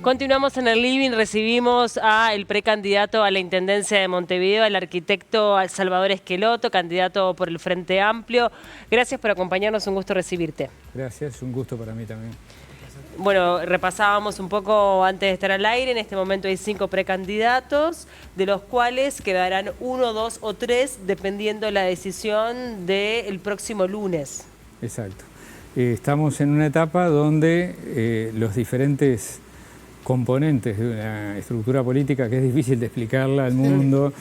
Continuamos en el living, recibimos al precandidato a la Intendencia de Montevideo, al arquitecto Salvador Esqueloto, candidato por el Frente Amplio. Gracias por acompañarnos, un gusto recibirte. Gracias, un gusto para mí también. Bueno, repasábamos un poco antes de estar al aire. En este momento hay 5 precandidatos, de los cuales quedarán 1, 2 o 3, dependiendo la decisión del próximo lunes. Exacto. Estamos en una etapa donde los diferentes componentes de una estructura política que es difícil de explicarla al mundo,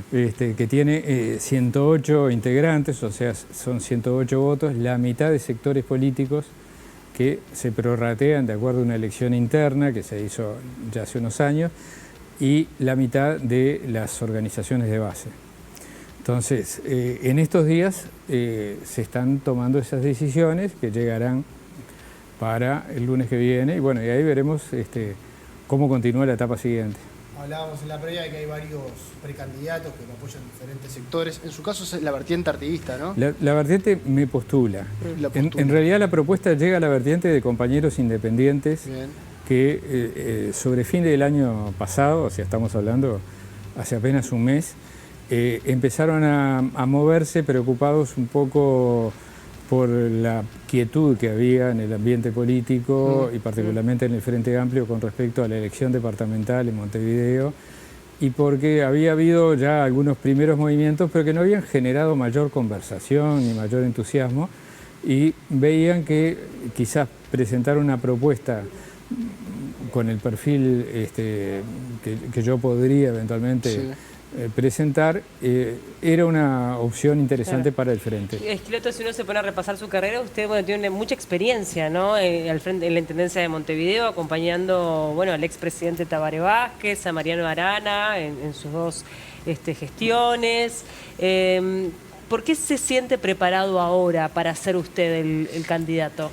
que tiene 108 integrantes, o sea, son 108 votos, la mitad de sectores políticos que se prorratean de acuerdo a una elección interna que se hizo ya hace unos años, y la mitad de las organizaciones de base. Entonces, en estos días se están tomando esas decisiones que llegarán para el lunes que viene, y bueno, y ahí veremos cómo continúa la etapa siguiente. Hablábamos en la previa de que hay varios precandidatos que lo apoyan en diferentes sectores. En su caso es la vertiente artiguista, ¿no? La vertiente me postula. En realidad la propuesta llega a la vertiente de compañeros independientes. Bien. Que sobre fin del año pasado, o sea, estamos hablando hace apenas un mes, empezaron a moverse preocupados un poco por la quietud que había en el ambiente político y particularmente en el Frente Amplio con respecto a la elección departamental en Montevideo, y porque había habido ya algunos primeros movimientos pero que no habían generado mayor conversación ni mayor entusiasmo, y veían que quizás presentar una propuesta con el perfil que yo podría eventualmente presentar, era una opción interesante para el Frente. Esqueloto, si uno se pone a repasar su carrera, usted tiene mucha experiencia, ¿no? Al frente, en la Intendencia de Montevideo, acompañando al expresidente Tabaré Vázquez, a Mariano Arana, en sus dos gestiones. ¿Por qué se siente preparado ahora para ser usted el candidato?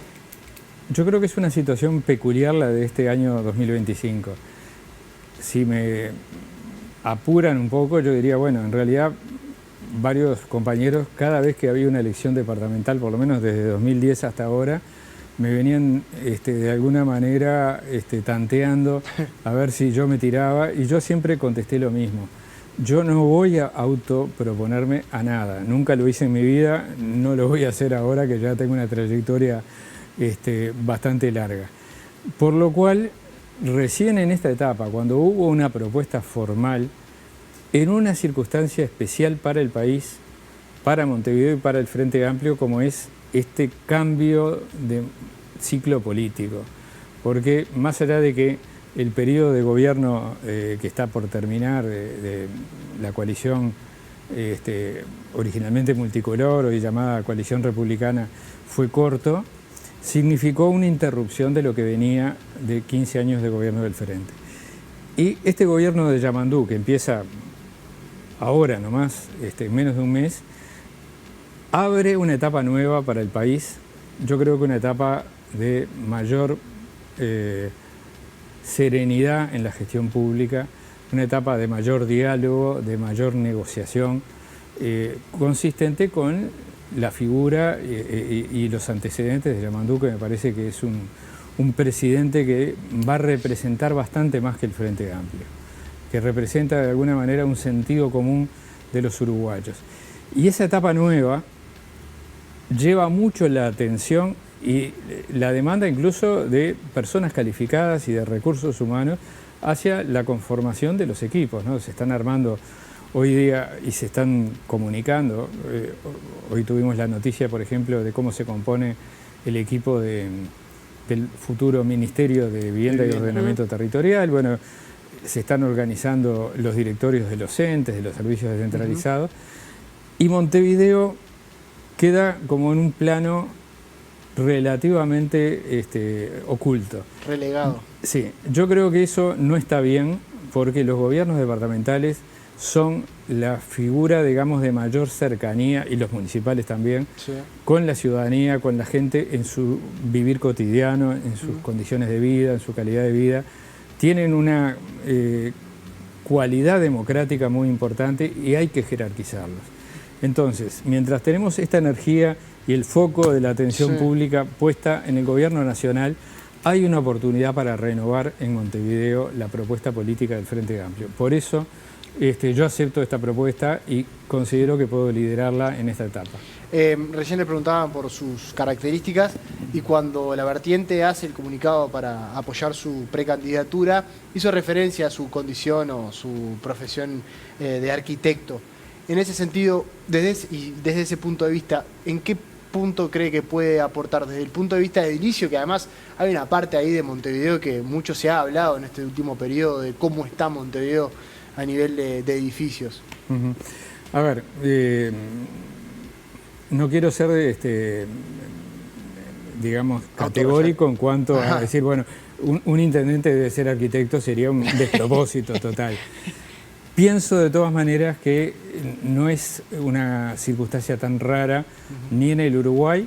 Yo creo que es una situación peculiar la de este año 2025. Si me apuran un poco, yo diría, bueno, en realidad varios compañeros, cada vez que había una elección departamental, por lo menos desde 2010 hasta ahora, me venían de alguna manera tanteando a ver si yo me tiraba, y yo siempre contesté lo mismo. Yo no voy a autoproponerme a nada, nunca lo hice en mi vida, no lo voy a hacer ahora que ya tengo una trayectoria bastante larga. Por lo cual, recién en esta etapa, cuando hubo una propuesta formal, en una circunstancia especial para el país, para Montevideo y para el Frente Amplio, como es este cambio de ciclo político. Porque más allá de que el periodo de gobierno que está por terminar, de la coalición originalmente multicolor, hoy llamada coalición republicana, fue corto, significó una interrupción de lo que venía de 15 años de gobierno del Frente. Y este gobierno de Yamandú, que empieza ahora nomás, menos de un mes, abre una etapa nueva para el país. Yo creo que una etapa de mayor serenidad en la gestión pública, una etapa de mayor diálogo, de mayor negociación, consistente con la figura y los antecedentes de Yamandú, que me parece que es un presidente que va a representar bastante más que el Frente Amplio, que representa de alguna manera un sentido común de los uruguayos. Y esa etapa nueva lleva mucho la atención y la demanda incluso de personas calificadas y de recursos humanos hacia la conformación de los equipos, ¿no? Se están armando hoy día y se están comunicando. Hoy tuvimos la noticia, por ejemplo, de cómo se compone el equipo del futuro Ministerio de Vivienda y Ordenamiento Territorial. Bueno, se están organizando los directorios de los entes, de los servicios descentralizados. Y Montevideo queda como en un plano relativamente oculto. Relegado. Sí, yo creo que eso no está bien, porque los gobiernos departamentales son la figura, digamos, de mayor cercanía, y los municipales también, con la ciudadanía, con la gente en su vivir cotidiano, en sus condiciones de vida, en su calidad de vida. Tienen una cualidad democrática muy importante y hay que jerarquizarlos. Entonces, mientras tenemos esta energía y el foco de la atención pública puesta en el gobierno nacional, hay una oportunidad para renovar en Montevideo la propuesta política del Frente Amplio. Por eso yo acepto esta propuesta y considero que puedo liderarla en esta etapa. Recién le preguntaban por sus características y cuando la vertiente hace el comunicado para apoyar su precandidatura, hizo referencia a su condición o su profesión de arquitecto. En ese sentido, desde ese punto de vista, ¿en qué punto cree que puede aportar desde el punto de vista de edilicio? Que además hay una parte ahí de Montevideo que mucho se ha hablado en este último periodo de cómo está Montevideo a nivel de edificios. A ver, no quiero ser, digamos, categórico en cuanto a decir, bueno, un intendente debe ser arquitecto, sería un despropósito total. Pienso de todas maneras que no es una circunstancia tan rara ni en el Uruguay.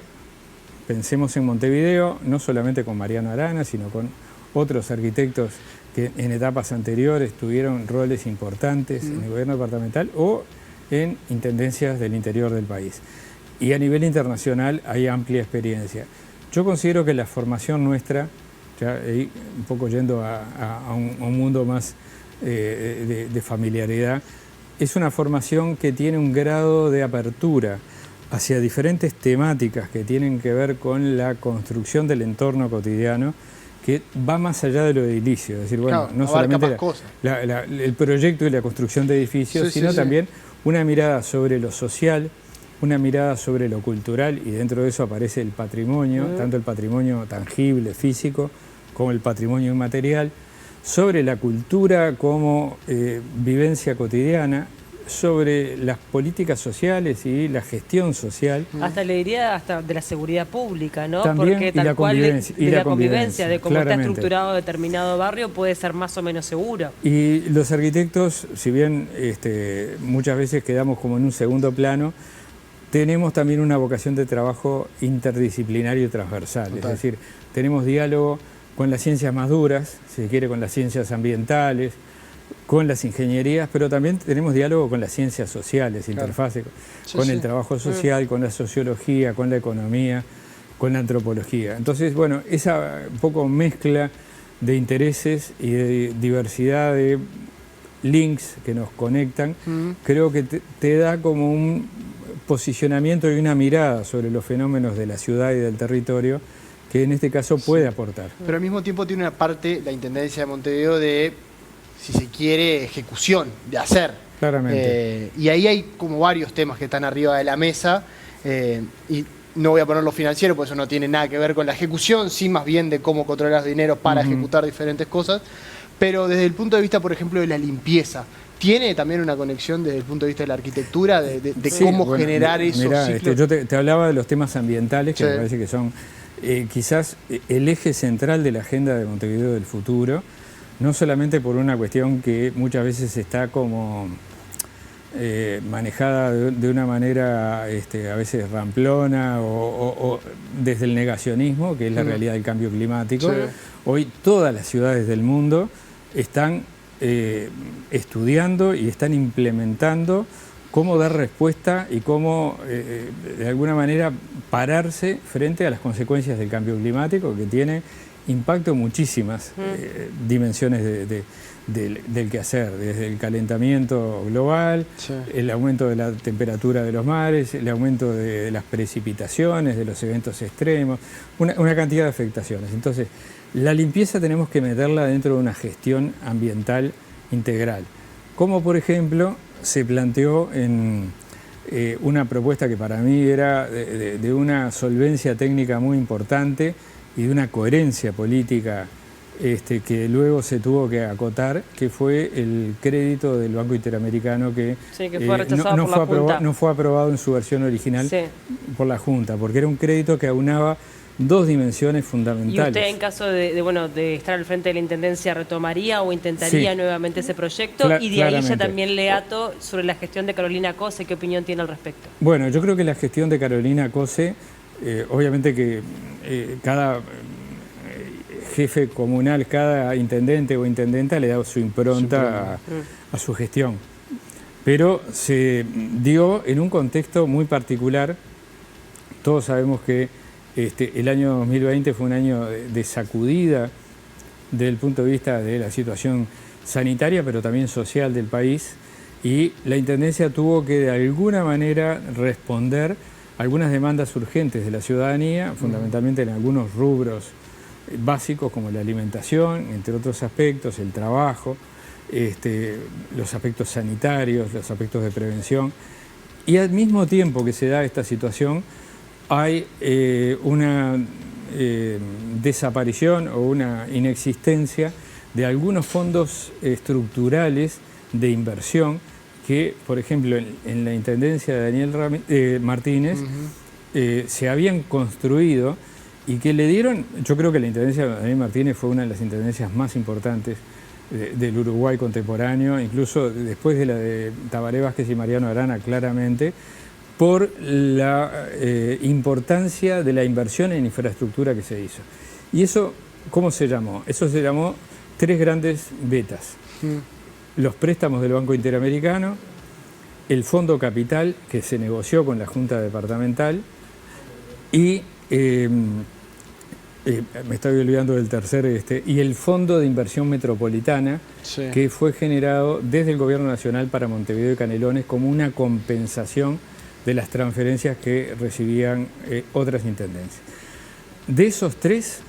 Pensemos en Montevideo, no solamente con Mariano Arana, sino con otros arquitectos que en etapas anteriores tuvieron roles importantes en el gobierno departamental o en intendencias del interior del país. Y a nivel internacional hay amplia experiencia. Yo considero que la formación nuestra, ya un poco yendo a un mundo más de familiaridad, es una formación que tiene un grado de apertura hacia diferentes temáticas que tienen que ver con la construcción del entorno cotidiano, que va más allá de lo edilicio. Es decir, bueno, claro, no solamente el proyecto y la construcción de edificios, sino también una mirada sobre lo social, una mirada sobre lo cultural, y dentro de eso aparece el patrimonio, tanto el patrimonio tangible, físico, como el patrimonio inmaterial, sobre la cultura como vivencia cotidiana, sobre las políticas sociales y la gestión social. Hasta le diría hasta de la seguridad pública, ¿no? También, porque tal cual de la convivencia, de cómo claramente está estructurado determinado barrio, puede ser más o menos seguro. Y los arquitectos, si bien muchas veces quedamos como en un segundo plano, tenemos también una vocación de trabajo interdisciplinario y transversal. Total. Es decir, tenemos diálogo con las ciencias más duras, si se quiere, con las ciencias ambientales, con las ingenierías, pero también tenemos diálogo con las ciencias sociales, interfase con el trabajo social, con la sociología, con la economía, con la antropología. Entonces, bueno, esa un poco mezcla de intereses y de diversidad de links que nos conectan, creo que te da como un posicionamiento y una mirada sobre los fenómenos de la ciudad y del territorio que en este caso puede aportar. Pero al mismo tiempo tiene una parte, la Intendencia de Montevideo, de, si se quiere, ejecución, de hacer. Claramente. Y ahí hay como varios temas que están arriba de la mesa, y no voy a poner lo financiero, porque eso no tiene nada que ver con la ejecución, sí más bien de cómo controlar dinero para ejecutar diferentes cosas, pero desde el punto de vista, por ejemplo, de la limpieza, ¿tiene también una conexión desde el punto de vista de la arquitectura, de cómo generar esos ciclos? Yo te hablaba de los temas ambientales, que me parece que son quizás el eje central de la agenda de Montevideo del futuro, no solamente por una cuestión que muchas veces está como manejada de una manera a veces ramplona o desde el negacionismo, que es la realidad del cambio climático. Hoy todas las ciudades del mundo están estudiando y están implementando cómo dar respuesta y cómo, de alguna manera, pararse frente a las consecuencias del cambio climático, que tiene impacto en muchísimas dimensiones del quehacer, desde el calentamiento global, el aumento de la temperatura de los mares, el aumento de las precipitaciones, de los eventos extremos, una cantidad de afectaciones. Entonces, la limpieza tenemos que meterla dentro de una gestión ambiental integral, como por ejemplo se planteó en una propuesta que para mí era de una solvencia técnica muy importante y de una coherencia política que luego se tuvo que acotar, que fue el crédito del Banco Interamericano que fue rechazado por la Junta. No fue aprobado en su versión original por la Junta, porque era un crédito que aunaba dos dimensiones fundamentales. ¿Y usted, en caso de estar al frente de la Intendencia, retomaría o intentaría nuevamente ese proyecto? Y de ahí ya también le ato sobre la gestión de Carolina Cose, ¿qué opinión tiene al respecto? Bueno, yo creo que la gestión de Carolina Cose, obviamente que cada jefe comunal, cada intendente o intendenta le da su impronta a su gestión. Pero se dio en un contexto muy particular. Todos sabemos que El año 2020 fue un año de sacudida desde el punto de vista de la situación sanitaria, pero también social del país, y la Intendencia tuvo que de alguna manera responder a algunas demandas urgentes de la ciudadanía, fundamentalmente en algunos rubros básicos como la alimentación, entre otros aspectos, el trabajo, los aspectos sanitarios, los aspectos de prevención. Y al mismo tiempo que se da esta situación, hay una desaparición o una inexistencia de algunos fondos estructurales de inversión que, por ejemplo, en la Intendencia de Daniel Martínez se habían construido y que le dieron, yo creo que la Intendencia de Daniel Martínez fue una de las intendencias más importantes del Uruguay contemporáneo, incluso después de la de Tabaré Vázquez y Mariano Arana, claramente, por la importancia de la inversión en infraestructura que se hizo. ¿Y eso cómo se llamó? Eso se llamó 3 grandes betas. Los préstamos del Banco Interamericano, el Fondo Capital, que se negoció con la Junta Departamental, y me estoy olvidando del tercer, y el Fondo de Inversión Metropolitana, sí, que fue generado desde el Gobierno Nacional para Montevideo y Canelones como una compensación de las transferencias que recibían otras intendencias. De esos 3,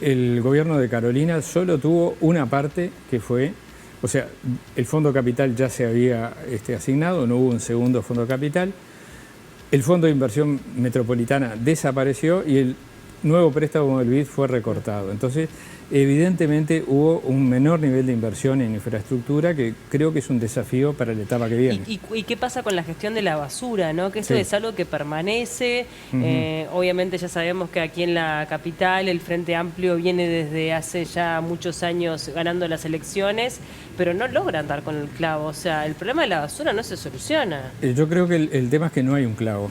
el gobierno de Carolina solo tuvo una parte que fue, o sea, el Fondo Capital ya se había asignado, no hubo un segundo Fondo Capital, el Fondo de Inversión Metropolitana desapareció y el nuevo préstamo del BID fue recortado. Entonces, evidentemente hubo un menor nivel de inversión en infraestructura que creo que es un desafío para la etapa que viene. ¿Y qué pasa con la gestión de la basura, ¿no? Que eso sí, es algo que permanece. Obviamente ya sabemos que aquí en la capital el Frente Amplio viene desde hace ya muchos años ganando las elecciones, pero no logran dar con el clavo. O sea, el problema de la basura no se soluciona. Yo creo que el tema es que no hay un clavo.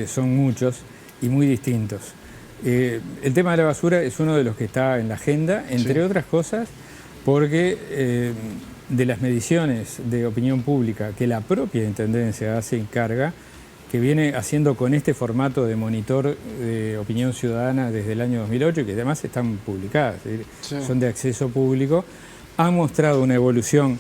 Son muchos y muy distintos. El tema de la basura es uno de los que está en la agenda, entre otras cosas, porque de las mediciones de opinión pública que la propia Intendencia hace carga, que viene haciendo con este formato de monitor de opinión ciudadana desde el año 2008, y que además están publicadas, son de acceso público, ha mostrado una evolución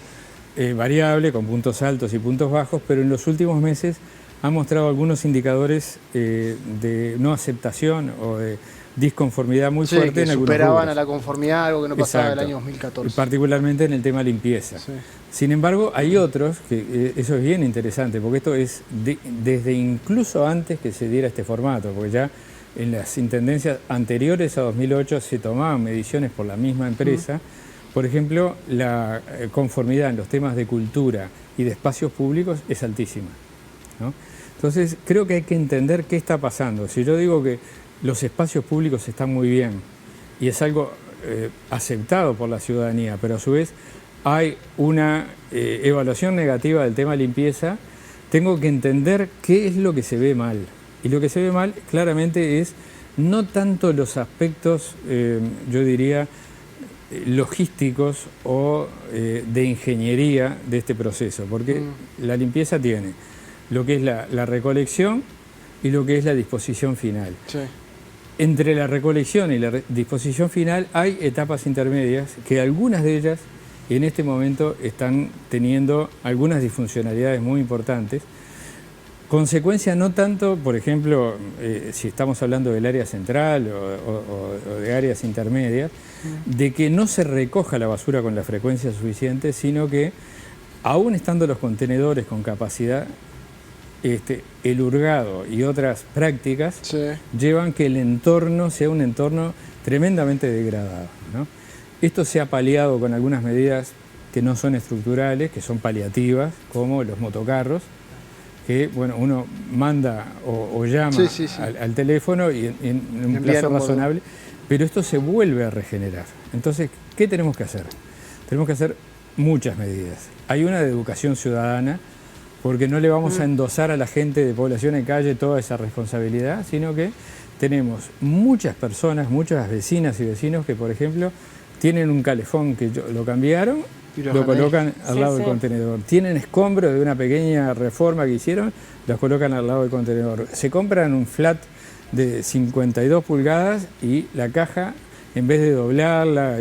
variable, con puntos altos y puntos bajos, pero en los últimos meses ha mostrado algunos indicadores de no aceptación o de disconformidad muy fuerte que en algunos superaban rubros. a la conformidad, algo que no pasaba del año 2014. Particularmente en el tema limpieza. Sí. Sin embargo, hay otros, que eso es bien interesante, porque esto es desde incluso antes que se diera este formato, porque ya en las intendencias anteriores a 2008 se tomaban mediciones por la misma empresa. Por ejemplo, la conformidad en los temas de cultura y de espacios públicos es altísima, ¿no? Entonces, creo que hay que entender qué está pasando. Si yo digo que los espacios públicos están muy bien y es algo aceptado por la ciudadanía, pero a su vez hay una evaluación negativa del tema limpieza, tengo que entender qué es lo que se ve mal. Y lo que se ve mal claramente es no tanto los aspectos, yo diría, logísticos o de ingeniería de este proceso, porque la limpieza tiene lo que es la recolección y lo que es la disposición final. Sí. Entre la recolección y la disposición final hay etapas intermedias que algunas de ellas en este momento están teniendo algunas disfuncionalidades muy importantes. Consecuencia no tanto, por ejemplo, si estamos hablando del área central o de áreas intermedias, de que no se recoja la basura con la frecuencia suficiente, sino que aún estando los contenedores con capacidad, el hurgado y otras prácticas llevan que el entorno sea un entorno tremendamente degradado, ¿no? Esto se ha paliado con algunas medidas que no son estructurales, que son paliativas, como los motocarros, que bueno, uno manda o llama al teléfono y en un plazo razonable, pero esto se vuelve a regenerar. Entonces, ¿qué tenemos que hacer? Tenemos que hacer muchas medidas. Hay una de educación ciudadana, porque no le vamos a endosar a la gente de población en calle toda esa responsabilidad, sino que tenemos muchas personas, muchas vecinas y vecinos que, por ejemplo, tienen un calefón que lo cambiaron, lo colocan al lado del contenedor. Tienen escombros de una pequeña reforma que hicieron, los colocan al lado del contenedor. Se compran un flat de 52 pulgadas y la caja, en vez de doblarla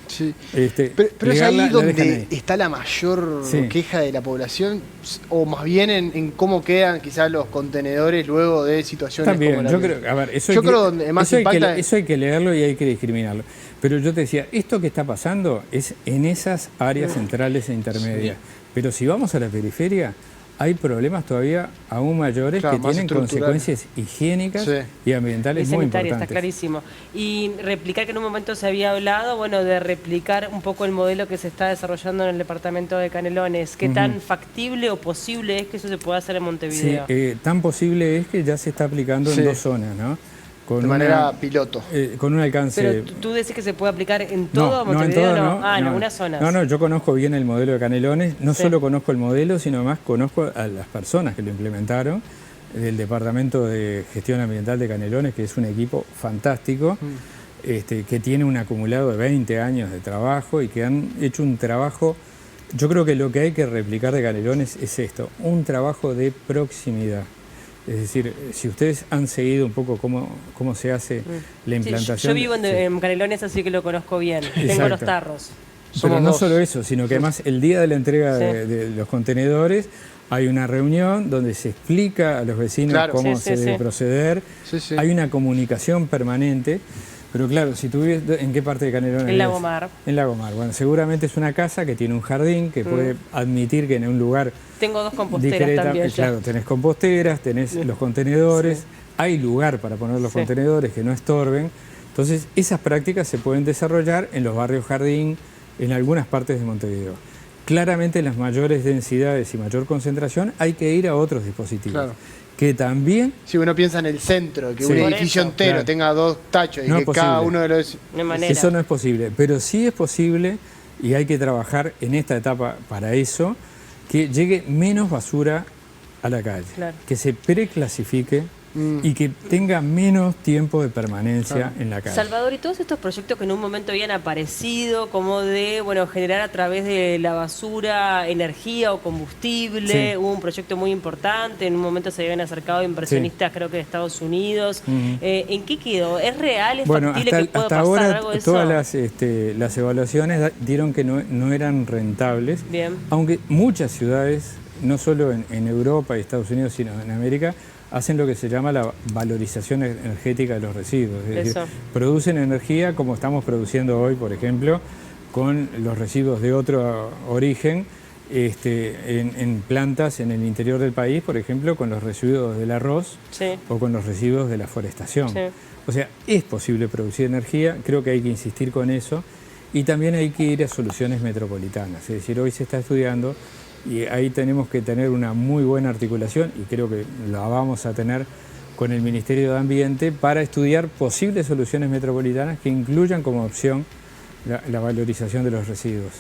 sí. Pero es ahí la donde está la mayor queja de la población, o más bien en cómo quedan quizás los contenedores luego de situaciones también, como yo creo, a ver, eso hay que leerlo y hay que discriminarlo. Pero yo te decía, esto que está pasando es en esas áreas centrales e intermedias. Pero si vamos a la periferia, hay problemas todavía aún mayores que tienen consecuencias higiénicas y ambientales muy importantes. Está clarísimo. Y replicar, que en un momento se había hablado, bueno, de replicar un poco el modelo que se está desarrollando en el departamento de Canelones. ¿Qué tan factible o posible es que eso se pueda hacer en Montevideo? Sí, tan posible es que ya se está aplicando en 2 zonas, ¿no? De manera piloto. Con un alcance... Pero tú decís que se puede aplicar en todo Montevideo, ¿no? En algunas zonas. No, yo conozco bien el modelo de Canelones. No solo conozco el modelo, sino más conozco a las personas que lo implementaron. Del Departamento de Gestión Ambiental de Canelones, que es un equipo fantástico, que tiene un acumulado de 20 años de trabajo y que han hecho un trabajo... Yo creo que lo que hay que replicar de Canelones es esto, un trabajo de proximidad. Es decir, si ustedes han seguido un poco cómo se hace la implantación... Yo vivo en Canelones, así que lo conozco bien. Tengo los tarros. Pero no solo eso, sino que además el día de la entrega de los contenedores hay una reunión donde se explica a los vecinos cómo se debe proceder. Hay una comunicación permanente. Pero claro, si tú vives, ¿en qué parte de Canelones? En Lagomar. En Lagomar. Bueno, seguramente es una casa que tiene un jardín, que puede admitir que en un lugar... Tengo 2 composteras también. Claro, tenés composteras, tenés los contenedores, hay lugar para poner los contenedores que no estorben. Entonces, esas prácticas se pueden desarrollar en los barrios jardín, en algunas partes de Montevideo. Claramente, en las mayores densidades y mayor concentración, hay que ir a otros dispositivos. Claro. Que también... Si uno piensa en el centro, que un edificio entero tenga 2 tachos y que cada uno de los... Eso no es posible, pero sí es posible, y hay que trabajar en esta etapa para eso, que llegue menos basura a la calle, que se preclasifique y que tenga menos tiempo de permanencia en la calle. Salvador, y todos estos proyectos que en un momento habían aparecido, como de generar a través de la basura energía o combustible, hubo un proyecto muy importante, en un momento se habían acercado inversionistas, creo que de Estados Unidos. ¿En qué quedó? ¿Es real? ¿Es factible que pueda pasar ahora, algo de eso? Todas las evaluaciones dieron que no eran rentables, aunque muchas ciudades, no solo en Europa y Estados Unidos, sino en América, hacen lo que se llama la valorización energética de los residuos. Es decir, producen energía como estamos produciendo hoy, por ejemplo, con los residuos de otro origen, en plantas en el interior del país, por ejemplo, con los residuos del arroz o con los residuos de la forestación. O sea, es posible producir energía, creo que hay que insistir con eso, y también hay que ir a soluciones metropolitanas. Es decir, hoy se está estudiando y ahí tenemos que tener una muy buena articulación, y creo que la vamos a tener con el Ministerio de Ambiente, para estudiar posibles soluciones metropolitanas que incluyan como opción la valorización de los residuos.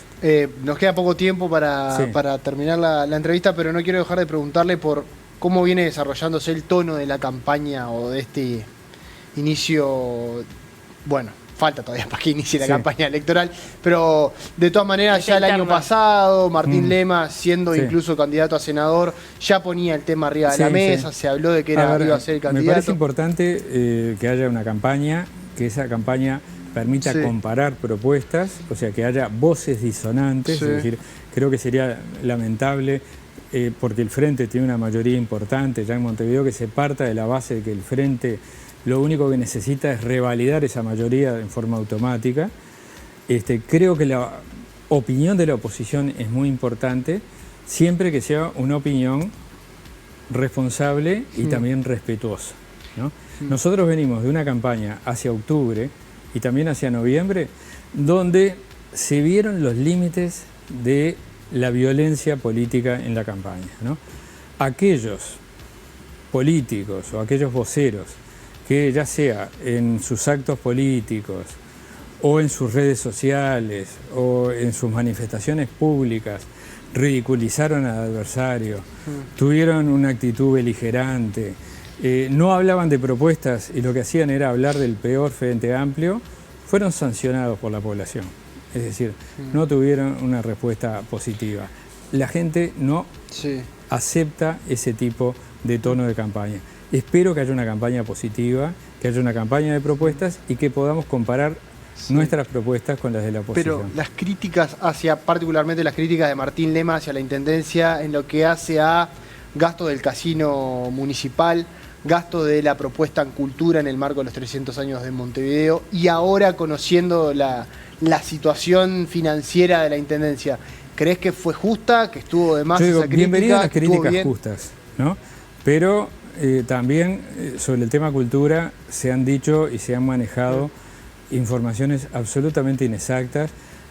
Nos queda poco tiempo para terminar la entrevista, pero no quiero dejar de preguntarle por cómo viene desarrollándose el tono de la campaña o de este inicio. Bueno, falta todavía para que inicie la campaña electoral, pero de todas maneras ya el año pasado Martín Lema, siendo incluso candidato a senador, ya ponía el tema arriba de la mesa, se habló de que iba a ser el candidato. Me parece importante que haya una campaña, que esa campaña permita comparar propuestas, o sea, que haya voces disonantes, es decir, creo que sería lamentable, porque el Frente tiene una mayoría importante ya en Montevideo, que se parta de la base de que el Frente lo único que necesita es revalidar esa mayoría en forma automática. Creo que la opinión de la oposición es muy importante, siempre que sea una opinión responsable y también respetuosa, ¿no? Nosotros venimos de una campaña hacia octubre y también hacia noviembre, donde se vieron los límites de la violencia política en la campaña, ¿no? Aquellos políticos o aquellos voceros que, ya sea en sus actos políticos o en sus redes sociales o en sus manifestaciones públicas, ridiculizaron al adversario, tuvieron una actitud beligerante, no hablaban de propuestas y lo que hacían era hablar del peor Frente Amplio, fueron sancionados por la población. Es decir, no tuvieron una respuesta positiva. La gente no acepta ese tipo de tono de campaña. espero que haya una campaña positiva, que haya una campaña de propuestas y que podamos comparar nuestras propuestas con las de la oposición. Pero las críticas particularmente las críticas de Martín Lema hacia la Intendencia en lo que hace a gasto del casino municipal, gasto de la propuesta en cultura en el marco de los 300 años de Montevideo y ahora conociendo la situación financiera de la Intendencia, ¿crees que fue justa, que estuvo de más Yo digo, esa crítica? bienvenidas las críticas justas, ¿no? Pero también sobre el tema cultura se han dicho y se han manejado informaciones absolutamente inexactas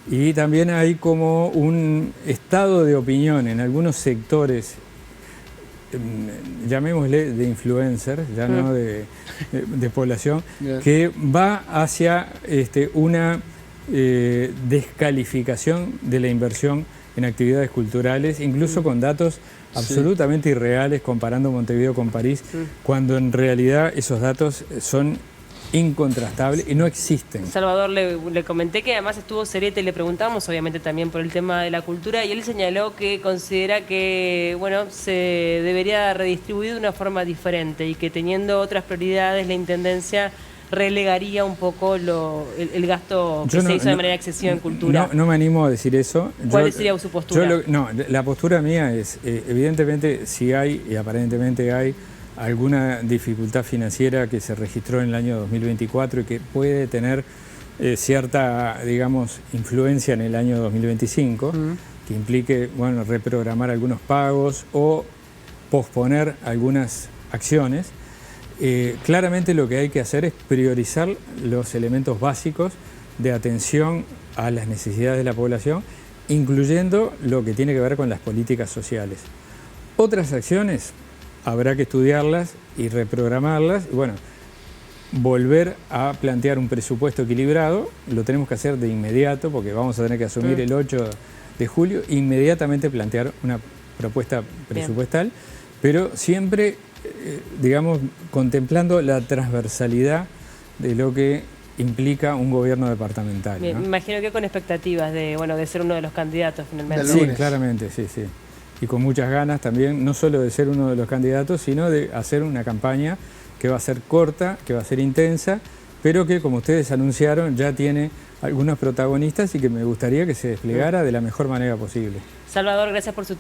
y también hay como un estado de opinión en algunos sectores, llamémosle de influencers, ya no de población, que va hacia una descalificación de la inversión en actividades culturales, incluso con datos absolutamente irreales comparando Montevideo con París, cuando en realidad esos datos son incontrastables y no existen. Salvador, le comenté que además estuvo Cerete, le preguntamos obviamente también por el tema de la cultura y él señaló que considera que bueno, se debería redistribuir de una forma diferente y que teniendo otras prioridades la Intendencia relegaría un poco el gasto que se hizo de manera excesiva en cultura. No me animo a decir eso. ¿Cuál sería su postura? La postura mía es, evidentemente, si hay, y aparentemente hay, alguna dificultad financiera que se registró en el año 2024 y que puede tener cierta, digamos, influencia en el año 2025, que implique, bueno, reprogramar algunos pagos o posponer algunas acciones. Claramente lo que hay que hacer es priorizar los elementos básicos de atención a las necesidades de la población, incluyendo lo que tiene que ver con las políticas sociales. Otras acciones habrá que estudiarlas y reprogramarlas. Bueno, volver a plantear un presupuesto equilibrado, lo tenemos que hacer de inmediato porque vamos a tener que asumir el 8 de julio, inmediatamente plantear una propuesta presupuestal, pero siempre digamos, contemplando la transversalidad de lo que implica un gobierno departamental, ¿no? Me imagino que con expectativas de ser uno de los candidatos finalmente. Sí, claramente, sí. Y con muchas ganas también, no solo de ser uno de los candidatos, sino de hacer una campaña que va a ser corta, que va a ser intensa, pero que, como ustedes anunciaron, ya tiene algunos protagonistas y que me gustaría que se desplegara de la mejor manera posible. Salvador, gracias por su